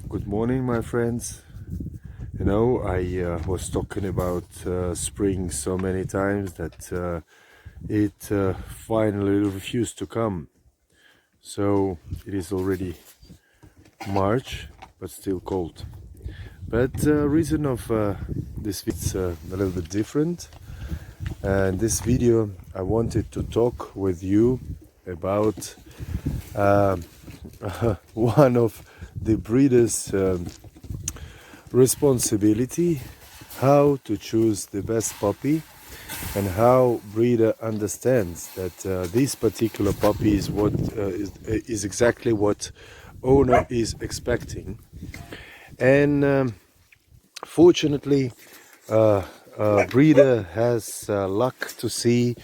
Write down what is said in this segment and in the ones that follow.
Good morning, my friends. You know, I was talking about spring so many times that it finally refused to come. So it is already March, but still cold. But reason of this video is a little bit different. And this video, I wanted to talk with you about one of the breeders' responsibility, how to choose the best puppy, and how breeder understands that this particular puppy is what is exactly what owner is expecting. And fortunately, breeder has luck to see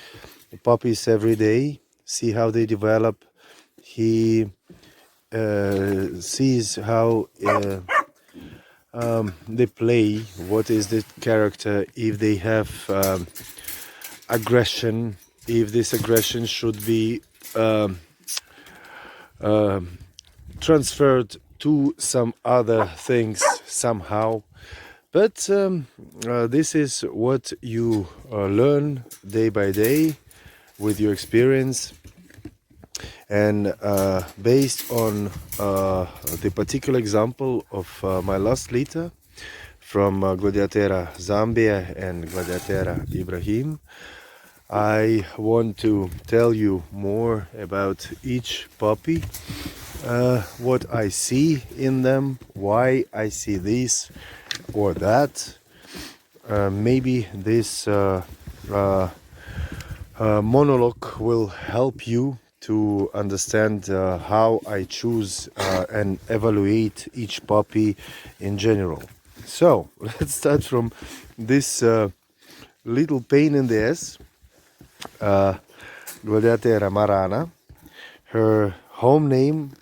the puppies every day, see how they develop. He sees how they play, what is the character, if they have aggression, if this aggression should be transferred to some other things somehow. But this is what you learn day by day with your experience. And based on the particular example of my last litter from Gladiaterra Zambia and Gladiaterra Ibrahim, I want to tell you more about each puppy, what I see in them, why I see this or that. Maybe this monologue will help you to understand how I choose and evaluate each puppy in general. So let's start from this little pain in the ass, Gladiaterra Marana. Her home name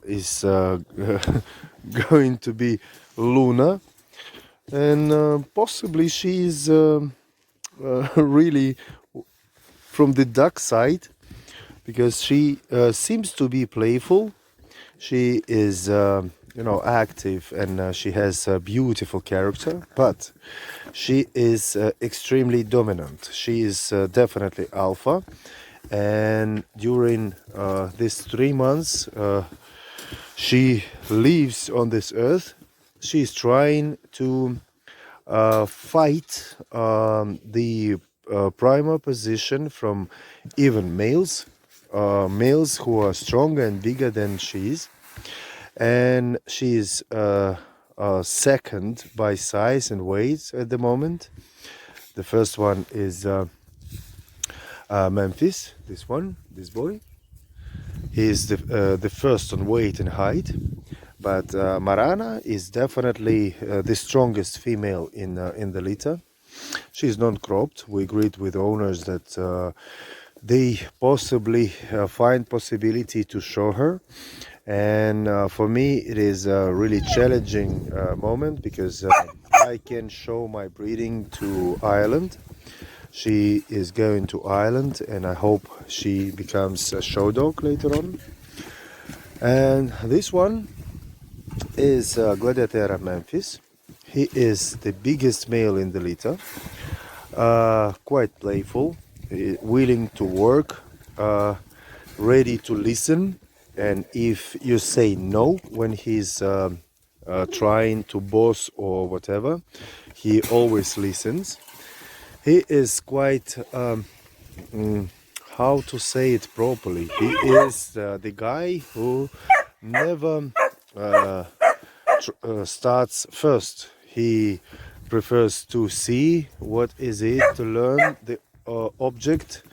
is going to be Luna, and possibly she's really from the duck side, because she seems to be playful. She is, active, and she has a beautiful character, but she is extremely dominant. She is definitely alpha, and during these 3 months she lives on this earth. She is trying to fight the primal position from even males who are stronger and bigger than she is, and she is second by size and weight at the moment. The first one is Memphis. This boy, he is the first on weight and height. But Marana is definitely the strongest female in the litter. She is non-cropped. We agreed with owners that they possibly find possibility to show her, and for me it is a really challenging moment, because I can show my breeding to Ireland. She is going to Ireland, and I hope she becomes a show dog later on. And this one is Gladiaterra Memphis. He is the biggest male in the litter, quite playful, willing to work, ready to listen, and if you say no when he's trying to boss or whatever, he always listens. He is quite, how to say it properly, he is the guy who never starts first. He prefers to see what is it, to learn the object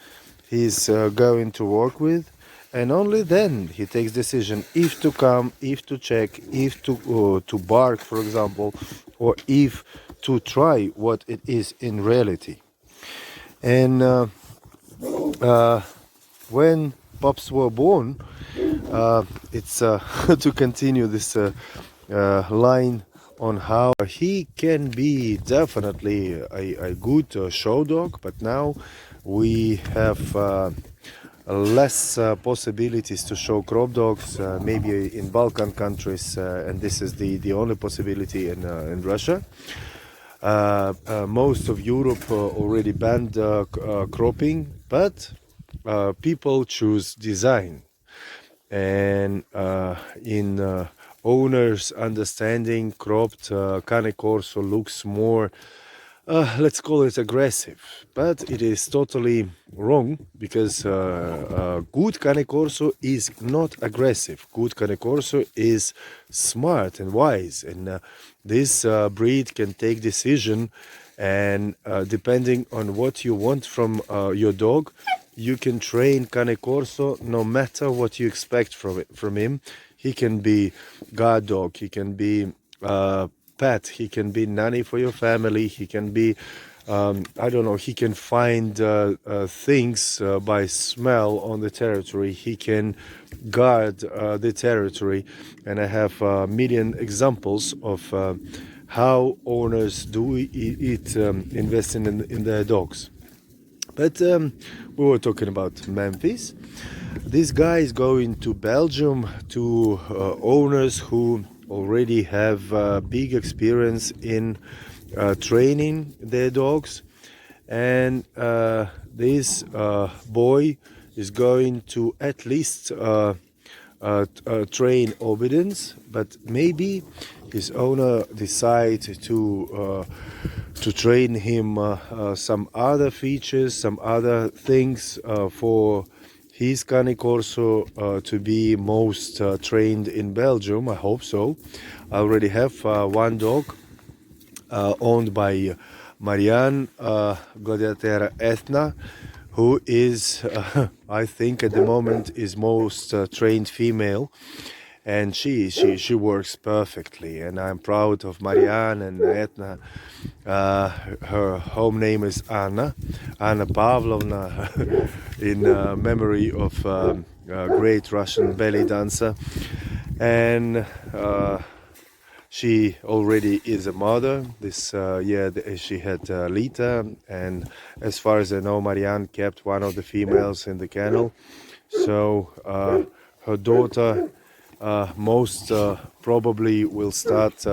he's going to work with, and only then he takes decision if to come, if to check, if to bark, for example, or if to try what it is in reality. And when pups were born, it's to continue this line on how he can be definitely a good show dog, but now we have less possibilities to show crop dogs, maybe in Balkan countries, and this is the only possibility in Russia. Most of Europe already banned cropping, but people choose design. And in owners' understanding, cropped Cane Corso looks more, let's call it aggressive, but it is totally wrong, because good Cane Corso is not aggressive. Good Cane Corso is smart and wise, and this breed can take decision, and depending on what you want from your dog, you can train Cane Corso no matter what you expect from him. He can be guard dog, he can be pet, he can be nanny for your family, he can be, I don't know, he can find things by smell on the territory, he can guard the territory, and I have a million examples of how owners do investing in their dogs. But we were talking about Memphis. This guy is going to Belgium to owners who already have big experience in training their dogs, and this boy is going to at least train obedience, but maybe his owner decides to train him some other features, some other things for his Cane Corso to be most trained in Belgium. I hope so. I already have one dog owned by Marana, Gladiaterra Ethna, who is, I think at the moment, is most trained female, and she works perfectly, and I'm proud of Marianne and Etna. Her home name is Anna Pavlovna, in memory of a great Russian belly dancer, and she already is a mother. This year she had Lita, and as far as I know, Marianne kept one of the females in the kennel, so her daughter most probably will start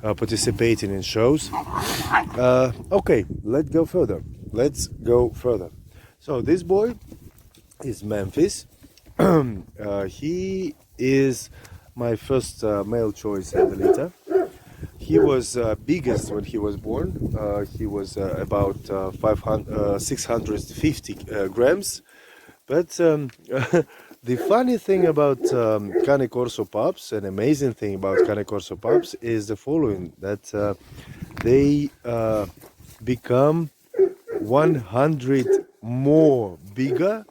participating in shows. Okay, let's go further. So this boy is Memphis. He is my first male choice in the litter. He was biggest when he was born. He was about 650 grams, but the funny thing about Cane Corso pups, an amazing thing about Cane Corso pups, is the following: that they become 100 more bigger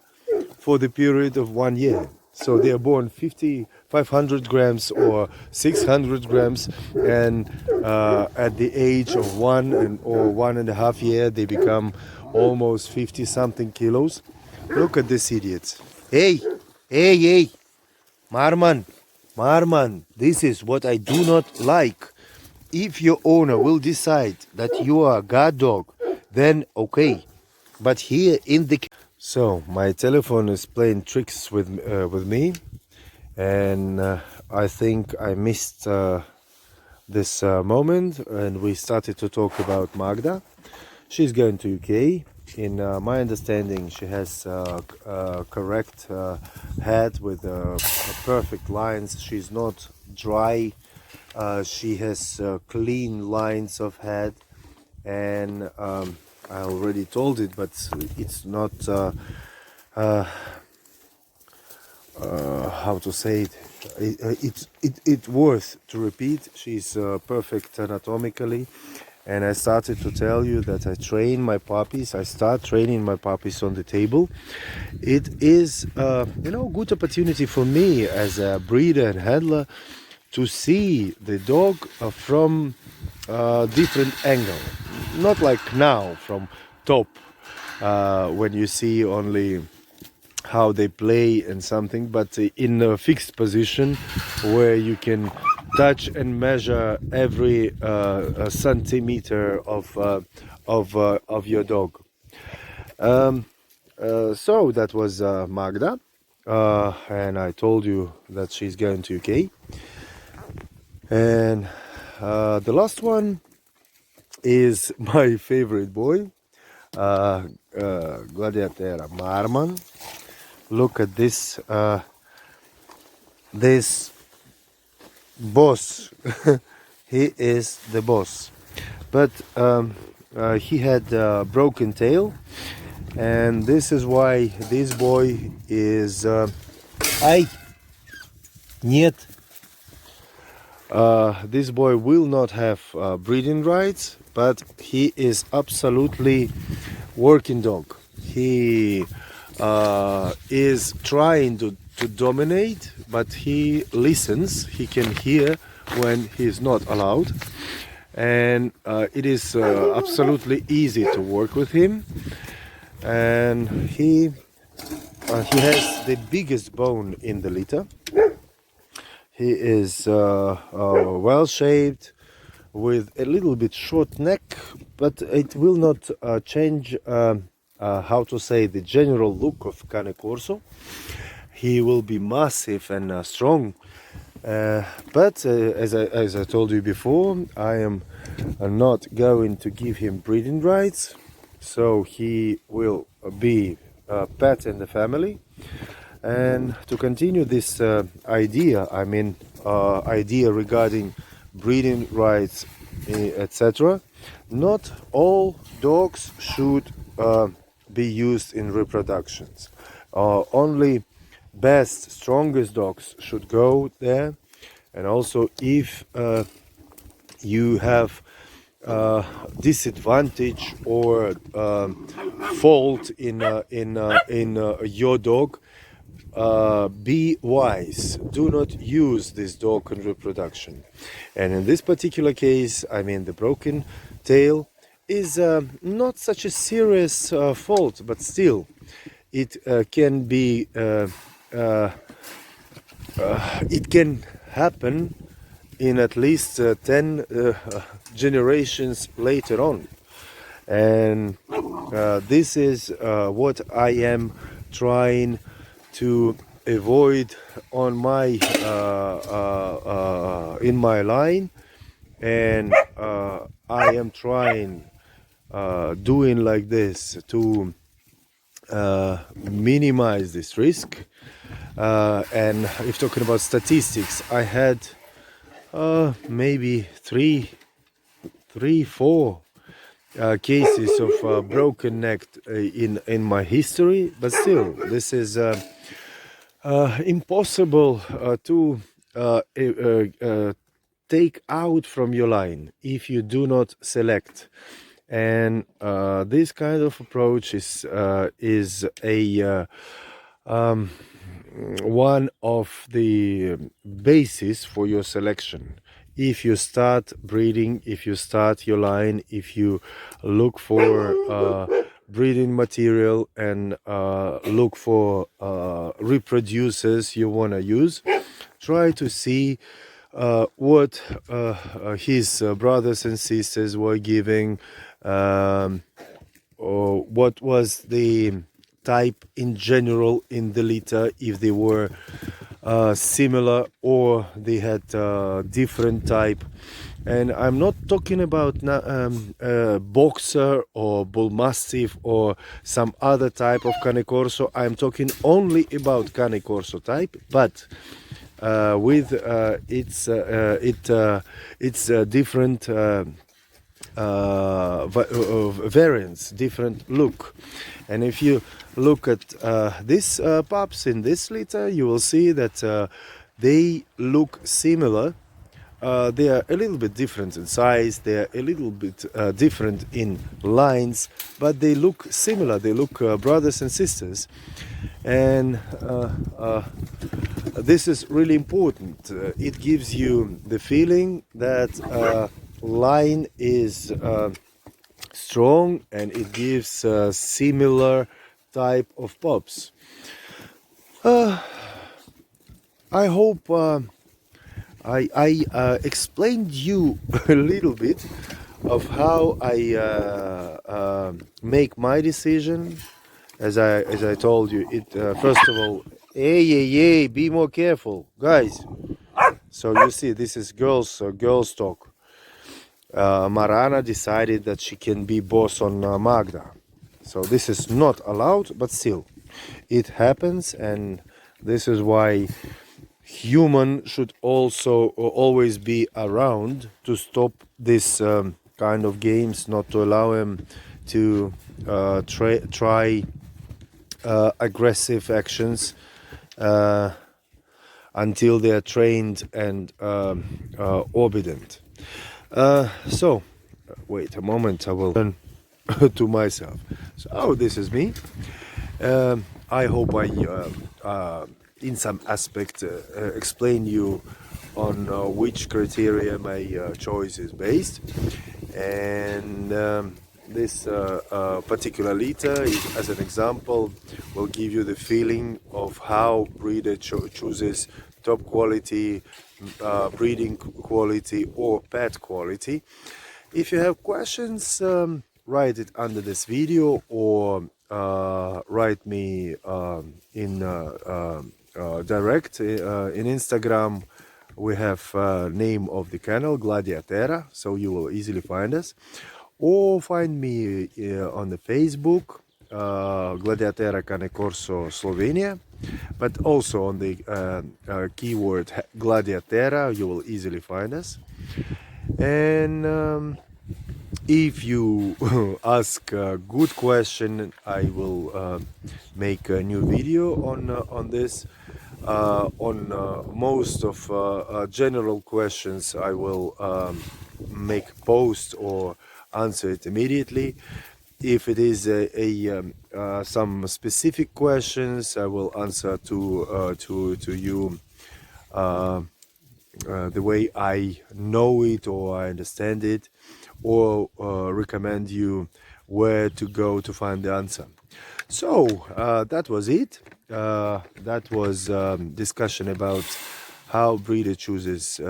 for the period of 1 year. So they are born 500 grams or 600 grams, and at the age of 1.5 years, they become almost 50 something kilos. Look at this idiot. Hey, Marman, this is what I do not like. If your owner will decide that you are a guard dog, then okay. But here in the... So, my telephone is playing tricks with me, and I think I missed this moment, and we started to talk about Magda. She's going to UK. In my understanding, she has a correct head with perfect lines. She's not dry. She has clean lines of head, and I already told it, but it's not how to say it. It's worth to repeat. She's perfect anatomically. And I started to tell you that I start training my puppies on the table. It is, good opportunity for me as a breeder and handler to see the dog from a different angle. Not like now, from top, when you see only how they play and something, but in a fixed position where you can touch and measure every centimeter of your dog. So that was Magda, and I told you that she's going to UK. And the last one is my favorite boy, Gladiaterra Marman. Look at this this boss. He is the boss, but he had a broken tail, and this is why this boy is I нет. This boy will not have breeding rights, but he is absolutely working dog. He is trying to dominate, but he listens. He can hear when he is not allowed, and it is absolutely easy to work with him. And he has the biggest bone in the litter. He is well shaped, with a little bit short neck, but it will not change how to say the general look of Cane Corso. He will be massive and strong, but as I told you before, I am not going to give him breeding rights, so he will be a pet in the family. And to continue this idea, idea regarding breeding rights, etc., not all dogs should be used in reproductions. Only best, strongest dogs should go there. And also, if you have disadvantage or fault in your dog, be wise. Do not use this dog in reproduction. And in this particular case, the broken tail is not such a serious fault, but still, it can be. It can happen in at least 10 generations later on, and this is what I am trying to avoid on my in my line, and I am trying doing like this to minimize this risk. And if talking about statistics, I had maybe three, four cases of broken neck in my history, but still, this is impossible to take out from your line if you do not select. And this kind of approach is a one of the basis for your selection. If you start breeding, if you start your line, if you look for breeding material and look for reproducers you want to use, try to see what his brothers and sisters were giving, or what was the type in general in the litter, if they were similar or they had different type. And I'm not talking about boxer or bull mastiff or some other type of Cane Corso. I'm talking only about Cane Corso type, but with its different variants, different look. And if you look at these pups in this litter, you will see that they look similar. They are a little bit different in size, they are a little bit different in lines, but they look similar, they look brothers and sisters. And this is really important. It gives you the feeling that line is strong, and it gives similar type of pups. I hope I explained you a little bit of how I make my decision, as I told you, it first of all, hey, be more careful, guys. So you see, this is girls talk. Marana decided that she can be boss on Magda. So this is not allowed, but still, it happens, and this is why human should also always be around to stop this kind of games, not to allow him to try aggressive actions until they are trained and obedient. So, wait a moment, I will turn to myself. So, this is me. I hope I, in some aspect, explain you on which criteria my choice is based. And this particular liter, as an example, will give you the feeling of how breeder chooses top quality, breeding quality, or pet quality. If you have questions, write it under this video, or write me in direct in Instagram. We have name of the channel, Gladiaterra, so you will easily find us. Or find me on the Facebook, Gladiaterra Cane Corso Slovenia, but also on the keyword Gladiaterra, you will easily find us. And if you ask a good question, I will make a new video on this. On most of general questions, I will make post or answer it immediately. If it is some specific questions, I will answer to you the way I know it or I understand it, or recommend you where to go to find the answer. So that was it. That was discussion about how breeder chooses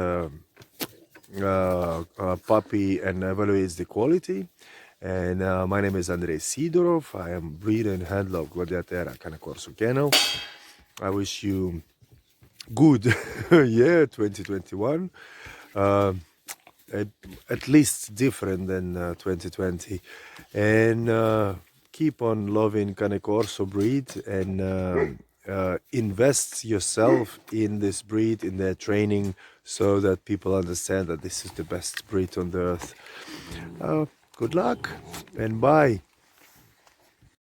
puppy and evaluates the quality. And my name is Andrei Sidorov. I am breeder and handler of Gladiaterra Cane Corso Kennel. I wish you good year 2021. At least different than 2020, and keep on loving Cane Corso breed, and invest yourself in this breed, in their training, so that people understand that this is the best breed on the earth. Good luck and bye.